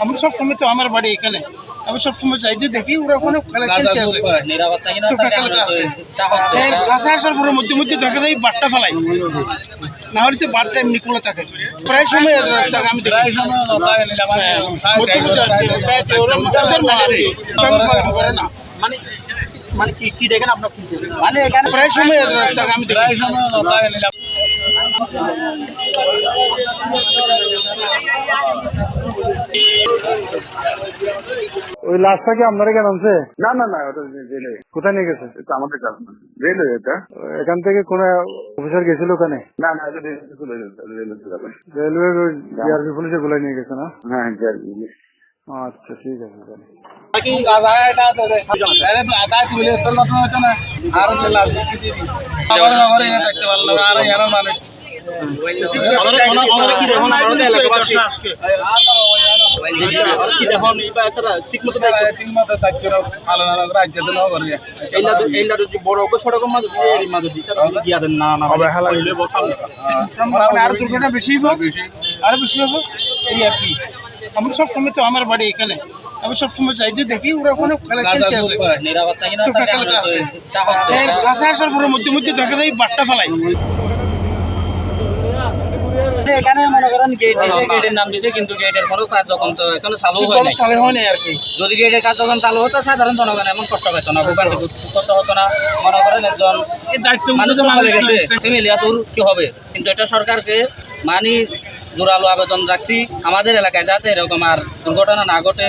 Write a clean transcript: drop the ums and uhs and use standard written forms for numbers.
আমি সব সময় তো আমার বাড়ি এখানে, আমি সব সময় চাইতে দেখি ওরা ওখানে খেলতে আসে, আসার পরে মধ্যে মধ্যে দেখা যায় বাটটা ফেলাই, না হলে তো বাটটা এমনি খোলা থাকে প্রায় সময়। আমি না মানে কি দেখেন আপনার মানে এখানে প্রায় সময় আমি প্রায় সময় ওই লাশটা কি আপনারা কেন আনছে? না না না, ওটা জেলে। কোথায় নিয়ে গেছে? এটা আমাদের কাজ না, রেলওয়ে এটা। এখান থেকে কোন অফিসার গেছিল ওখানে? না না, এটা রেলওয়ে চলে যাবে, রেলওয়ে চলে যাবে। রেলওয়ে জিআরপি পুলিশে গুলাই নিয়ে গেছে না? হ্যাঁ জিআরপি। আচ্ছা ঠিক আছে। আরো দুর্ঘটনা বেশি হবে, আরো বেশি হবে এই আর কি। আমি সব সময় তো আমার বাড়ি এখানে, আমি সব সময় চাইতে দেখি ওরা ওখানে খেলতে আসে, আসার পরে মধ্যে মধ্যে দেখা যায় বাটটা ফেলাই। এখানে মনে করেন গেট দিয়েছে, গেটের নাম দিয়েছে, কিন্তু গেটের কোনো কার্যক্রম তো এখনো চালু হয় নাই আর কি। যদি গেটের কার্যক্রম চালু হতো সাধারণ জনগণ এমন কষ্ট পেত না, ভোগান্তি করতে হতো না। মনে করেন একজন ফ্যামিলি আছে কি হবে, কিন্তু এটা সরকারকে জোরালো আবেদন রাখছি আমাদের এলাকায় যাতে এরকম আর দুর্ঘটনা না ঘটে।